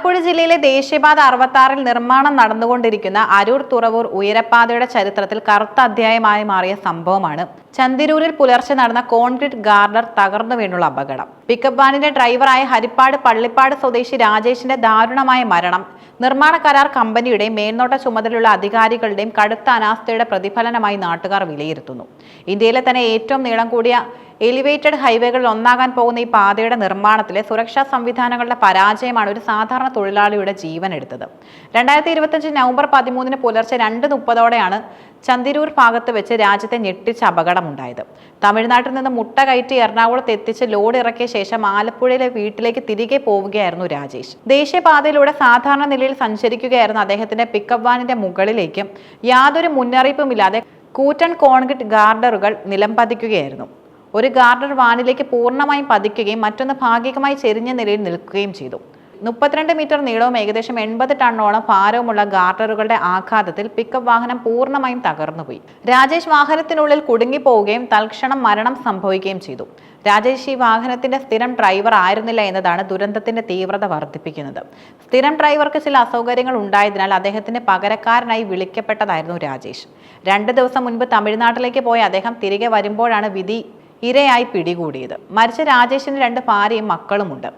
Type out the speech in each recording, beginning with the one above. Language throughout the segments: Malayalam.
ആലപ്പുഴ ജില്ലയിലെ ദേശീയപാത 66 നിർമ്മാണം നടന്നുകൊണ്ടിരിക്കുന്ന അരൂർ തുറവൂർ ഉയരപ്പാതയുടെ ചരിത്രത്തിൽ കറുത്ത അധ്യായമായി മാറിയ സംഭവമാണ് ചന്തിരൂരിൽ പുലർച്ചെ നടന്ന കോൺക്രീറ്റ് ഗാർഡർ തകർന്നു വീണുള്ള അപകടം. പിക്കപ്പ് വാനിന്റെ ഡ്രൈവറായ ഹരിപ്പാട് പള്ളിപ്പാട് സ്വദേശി രാജേഷിന്റെ ദാരുണമായ മരണം നിർമ്മാണ കരാർ കമ്പനിയുടെയും മേൽനോട്ട ചുമതലയുള്ള അധികാരികളുടെയും കടുത്ത അനാസ്ഥയുടെ പ്രതിഫലനമായി നാട്ടുകാർ വിലയിരുത്തുന്നു. ഇന്ത്യയിലെ തന്നെ ഏറ്റവും നീളം കൂടിയ എലിവേറ്റഡ് ഹൈവേകളിൽ ഒന്നാകാൻ പോകുന്ന ഈ പാതയുടെ നിർമ്മാണത്തിലെ സുരക്ഷാ സംവിധാനങ്ങളുടെ പരാജയമാണ് ഒരു സാധാരണ തൊഴിലാളിയുടെ ജീവൻ എടുത്തത്. 2025 നവംബർ 13 പുലർച്ചെ 2:30 ചന്തിരൂർ ഭാഗത്ത് വെച്ച് രാജ്യത്തെ ഞെട്ടിച്ച അപകടമുണ്ടായത്. തമിഴ്നാട്ടിൽ നിന്ന് മുട്ട കയറ്റി എറണാകുളത്ത് എത്തിച്ച് ലോഡ് ഇറക്കിയ ശേഷം ആലപ്പുഴയിലെ വീട്ടിലേക്ക് തിരികെ പോവുകയായിരുന്നു രാജേഷ്. ദേശീയപാതയിലൂടെ സാധാരണ നിലയിൽ സഞ്ചരിക്കുകയായിരുന്നു അദ്ദേഹത്തിന്റെ പിക്കപ്പ് വാനിന്റെ മുകളിലേക്ക് യാതൊരു മുന്നറിയിപ്പുമില്ലാതെ കൂറ്റൻ കോൺക്രീറ്റ് ഗാർഡറുകൾ നിലംപതിക്കുകയായിരുന്നു. ഒരു ഗാർഡർ വാനിലേക്ക് പൂർണ്ണമായും പതിക്കുകയും മറ്റൊന്ന് ഭാഗികമായി ചെരിഞ്ഞ നിലയിൽ നിൽക്കുകയും ചെയ്തു. 32 മീറ്റർ നീളവും ഏകദേശം 80 ടണ്ണോളം ഭാരവുമുള്ള ഗാർഡറുകളുടെ ആഘാതത്തിൽ പിക്കപ്പ് വാഹനം പൂർണ്ണമായും തകർന്നുപോയി. രാജേഷ് വാഹനത്തിനുള്ളിൽ കുടുങ്ങിപ്പോവുകയും തൽക്ഷണം മരണം സംഭവിക്കുകയും ചെയ്തു. രാജേഷ് ഈ വാഹനത്തിന്റെ സ്ഥിരം ഡ്രൈവർ ആയിരുന്നില്ല എന്നതാണ് ദുരന്തത്തിന്റെ തീവ്രത വർദ്ധിപ്പിക്കുന്നത്. സ്ഥിരം ഡ്രൈവർക്ക് ചില അസൗകര്യങ്ങൾ ഉണ്ടായതിനാൽ അദ്ദേഹത്തിന് പകരക്കാരനായി വിളിക്കപ്പെട്ടതായിരുന്നു രാജേഷ്. 2 ദിവസം മുൻപ് തമിഴ്നാട്ടിലേക്ക് പോയ അദ്ദേഹം തിരികെ വരുമ്പോഴാണ് വിധി ഇരയായി പിടികൂടിയത്. മരിച്ച രാജേഷിന് 2 ഭാര്യയും മക്കളുമുണ്ട്.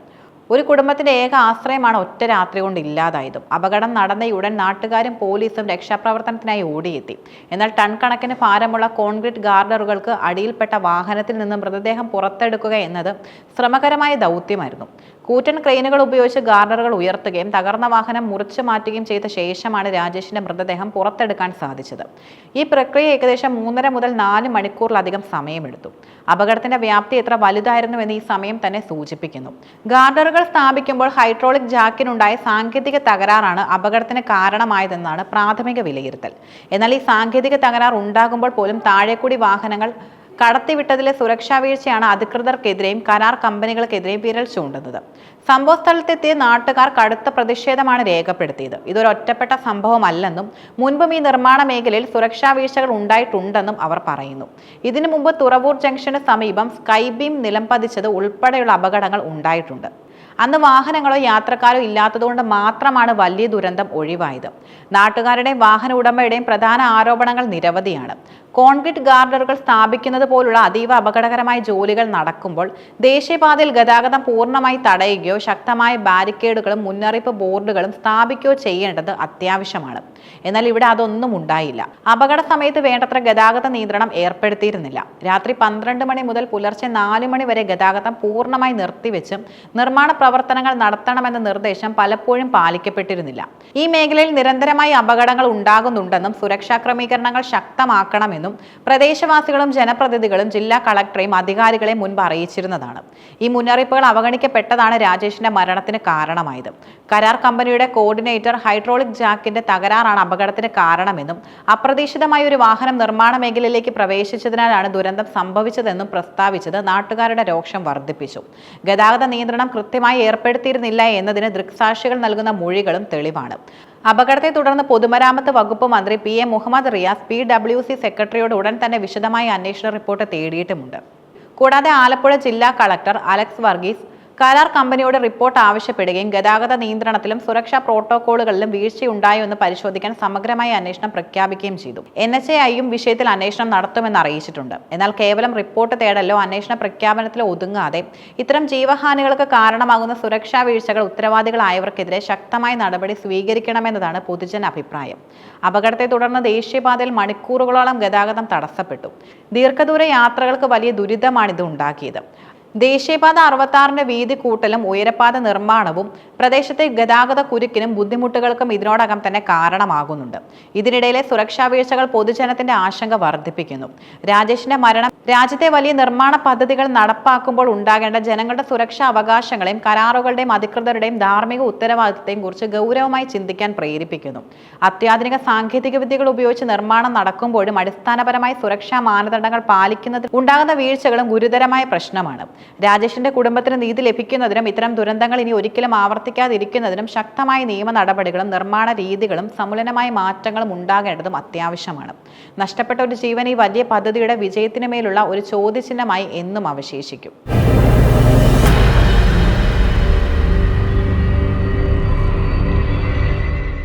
ഒരു കുടുംബത്തിന്റെ ഏക ആശ്രയമാണ് ഒറ്റ രാത്രി കൊണ്ട് ഇല്ലാതായതും. അപകടം നടന്നയുടൻ നാട്ടുകാരും പോലീസും രക്ഷാപ്രവർത്തനത്തിനായി ഓടിയെത്തി. എന്നാൽ ടൺ കണക്കിന് ഭാരമുള്ള കോൺക്രീറ്റ് ഗാർഡറുകൾക്ക് അടിയിൽപ്പെട്ട വാഹനത്തിൽ നിന്ന് മൃതദേഹം പുറത്തെടുക്കുക എന്നത് ശ്രമകരമായ ദൗത്യമായിരുന്നു. കൂറ്റൻ ക്രെയിനുകൾ ഉപയോഗിച്ച് ഗാർഡറുകൾ ഉയർത്തുകയും തകർന്ന വാഹനം മുറിച്ചു മാറ്റുകയും ചെയ്ത ശേഷമാണ് രാജേഷിന്റെ മൃതദേഹം പുറത്തെടുക്കാൻ സാധിച്ചത്. ഈ പ്രക്രിയ ഏകദേശം 3.5 മുതൽ 4 മണിക്കൂറിലധികം സമയമെടുത്തു. അപകടത്തിന്റെ വ്യാപ്തി എത്ര വലുതായിരുന്നുവെന്ന് ഈ സമയം തന്നെ സൂചിപ്പിക്കുന്നു. ഗാർഡറുകൾ സ്ഥാപിക്കുമ്പോൾ ഹൈഡ്രോളിക് ജാക്കിനുണ്ടായ സാങ്കേതിക തകരാറാണ് അപകടത്തിന് കാരണമായതെന്നാണ് പ്രാഥമിക വിലയിരുത്തൽ. എന്നാൽ ഈ സാങ്കേതിക തകരാർ ഉണ്ടാകുമ്പോൾ പോലും താഴെക്കൂടി വാഹനങ്ങൾ കടത്തിവിട്ടതിലെ സുരക്ഷാ വീഴ്ചയാണ് അധികൃതർക്കെതിരെയും കരാർ കമ്പനികൾക്കെതിരെയും വിരൽ ചൂണ്ടുന്നത്. സംഭവ സ്ഥലത്തെത്തിയ നാട്ടുകാർ കടുത്ത പ്രതിഷേധമാണ് രേഖപ്പെടുത്തിയത്. ഇതൊരു ഒറ്റപ്പെട്ട സംഭവമല്ലെന്നും മുൻപും ഈ നിർമ്മാണ മേഖലയിൽ സുരക്ഷാ വീഴ്ചകൾ ഉണ്ടായിട്ടുണ്ടെന്നും അവർ പറയുന്നു. ഇതിനു മുമ്പ് തുറവൂർ ജംഗ്ഷന് സമീപം സ്കൈബീം നിലംപതിച്ചത് ഉൾപ്പെടെയുള്ള അപകടങ്ങൾ ഉണ്ടായിട്ടുണ്ട്. അന്ന് വാഹനങ്ങളോ യാത്രക്കാരോ ഇല്ലാത്തതുകൊണ്ട് മാത്രമാണ് വലിയ ദുരന്തം ഒഴിവായത്. നാട്ടുകാരുടെയും വാഹന ഉടമയുടെയും പ്രധാന ആരോപണങ്ങൾ നിരവധിയാണ്. കോൺക്രീറ്റ് ഗാർഡറുകൾ സ്ഥാപിക്കുന്നത് പോലുള്ള അതീവ അപകടകരമായ ജോലികൾ നടക്കുമ്പോൾ ദേശീയപാതയിൽ ഗതാഗതം പൂർണ്ണമായി തടയുകയോ ശക്തമായ ബാരിക്കേഡുകളും മുന്നറിയിപ്പ് ബോർഡുകളും സ്ഥാപിക്കുകയോ ചെയ്യേണ്ടത് അത്യാവശ്യമാണ്. എന്നാൽ ഇവിടെ അതൊന്നും ഉണ്ടായില്ല. അപകട സമയത്ത് വേണ്ടത്ര ഗതാഗത നിയന്ത്രണം ഏർപ്പെടുത്തിയിരുന്നില്ല. രാത്രി 12 മണി മുതൽ പുലർച്ചെ 4 മണി വരെ ഗതാഗതം പൂർണ്ണമായി നിർത്തിവെച്ച് നിർമ്മാണ പ്രവർത്തനങ്ങൾ നടത്തണമെന്ന നിർദ്ദേശം പലപ്പോഴും പാലിക്കപ്പെട്ടിരുന്നില്ല. ഈ മേഖലയിൽ നിരന്തരമായി അപകടങ്ങൾ ഉണ്ടാകുന്നുണ്ടെന്നും സുരക്ഷാ ക്രമീകരണങ്ങൾ ശക്തമാക്കണമെന്നും പ്രദേശവാസികളും ജനപ്രതിനിധികളും ജില്ലാ കളക്ടറെയും അധികാരികളെ മുൻപ് അറിയിച്ചിരുന്നതാണ്. ഈ മുന്നറിയിപ്പുകൾ അവഗണിക്കപ്പെട്ടതാണ് രാജേഷിന്റെ മരണത്തിന് കാരണമായത്. കരാർ കമ്പനിയുടെ കോർഡിനേറ്റർ ഹൈഡ്രോളിക് ജാക്കിന്റെ തകരാറാണ് അപകടത്തിന് കാരണമെന്നും അപ്രതീക്ഷിതമായ ഒരു വാഹനം നിർമ്മാണ മേഖലയിലേക്ക് പ്രവേശിച്ചതിനാലാണ് ദുരന്തം സംഭവിച്ചതെന്നും പ്രസ്താവിച്ചത് നാട്ടുകാരുടെ രോഷം വർദ്ധിപ്പിച്ചു. ഗതാഗത നിയന്ത്രണം കൃത്യമായി ഏർപ്പെടുത്തിയിരുന്നില്ല എന്നതിന് ദൃക്സാക്ഷികൾ നൽകുന്ന മൊഴികളും തെളിവാണ്. അപകടത്തെ തുടർന്ന് പൊതുമരാമത്ത് വകുപ്പ് മന്ത്രി PM മുഹമ്മദ് റിയാസ് PWC സെക്രട്ടറിയോട് ഉടൻ തന്നെ വിശദമായ അന്വേഷണ റിപ്പോർട്ട് തേടിയിട്ടുമുണ്ട്. കൂടാതെ ആലപ്പുഴ ജില്ലാ കളക്ടർ അലക്സ് വർഗീസ് കരാർ കമ്പനിയോട് റിപ്പോർട്ട് ആവശ്യപ്പെടുകയും ഗതാഗത നിയന്ത്രണത്തിലും സുരക്ഷാ പ്രോട്ടോകോളുകളിലും വീഴ്ചയുണ്ടായോ എന്ന് പരിശോധിക്കാൻ സമഗ്രമായ അന്വേഷണം പ്രഖ്യാപിക്കുകയും ചെയ്തു. NHAIയും വിഷയത്തിൽ അന്വേഷണം നടത്തുമെന്ന് അറിയിച്ചിട്ടുണ്ട്. എന്നാൽ കേവലം റിപ്പോർട്ട് തേടലോ അന്വേഷണ പ്രഖ്യാപനത്തിലോ ഒതുങ്ങാതെ ഇത്തരം ജീവഹാനികൾക്ക് കാരണമാകുന്ന സുരക്ഷാ വീഴ്ചകൾ ഉത്തരവാദികളായവർക്കെതിരെ ശക്തമായ നടപടി സ്വീകരിക്കണമെന്നതാണ് പൊതുജന അഭിപ്രായം. അപകടത്തെ തുടർന്ന് ദേശീയപാതയിൽ മണിക്കൂറുകളോളം ഗതാഗതം തടസ്സപ്പെട്ടു. ദീർഘദൂര യാത്രകൾക്ക് വലിയ ദുരിതമാണിത് ഉണ്ടാക്കിയത്. ദേശീയപാത 66 വീതി കൂട്ടലും ഉയരപ്പാത നിർമ്മാണവും പ്രദേശത്തെ ഗതാഗത കുരുക്കിനും ബുദ്ധിമുട്ടുകൾക്കും ഇതിനോടകം തന്നെ കാരണമാകുന്നുണ്ട്. ഇതിനിടയിലെ സുരക്ഷാ വീഴ്ചകൾ പൊതുജനത്തിന്റെ ആശങ്ക വർദ്ധിപ്പിക്കുന്നു. രാജേഷിന്റെ മരണം രാജ്യത്തെ വലിയ നിർമ്മാണ പദ്ധതികൾ നടപ്പാക്കുമ്പോൾ ഉണ്ടാകേണ്ട ജനങ്ങളുടെ സുരക്ഷാ അവകാശങ്ങളെയും കരാറുകളുടെയും അധികൃതരുടെയും ധാർമ്മിക ഉത്തരവാദിത്തത്തെയും കുറിച്ച് ഗൗരവമായി ചിന്തിക്കാൻ പ്രേരിപ്പിക്കുന്നു. അത്യാധുനിക സാങ്കേതിക വിദ്യകൾ ഉപയോഗിച്ച് നിർമ്മാണം നടക്കുമ്പോഴും അടിസ്ഥാനപരമായ സുരക്ഷാ മാനദണ്ഡങ്ങൾ പാലിക്കുന്നതിൽ ഉണ്ടാകുന്ന വീഴ്ചകളും ഗുരുതരമായ പ്രശ്നമാണ്. രാജേഷിന്റെ കുടുംബത്തിന് നീതി ലഭിക്കുന്നതിനും ഇത്തരം ദുരന്തങ്ങൾ ഇനി ഒരിക്കലും ആവർത്തിക്കാതിരിക്കുന്നതിനും ശക്തമായ നിയമ നടപടികളും നിർമ്മാണ രീതികളും സമൂലമായ മാറ്റങ്ങളും ഉണ്ടാകേണ്ടതും അത്യാവശ്യമാണ്. നഷ്ടപ്പെട്ട ഒരു ജീവൻ ഈ വലിയ പദ്ധതിയുടെ വിജയത്തിനുമേലുള്ള ഒരു ചോദ്യചിഹ്നമായി എന്നും അവശേഷിക്കും.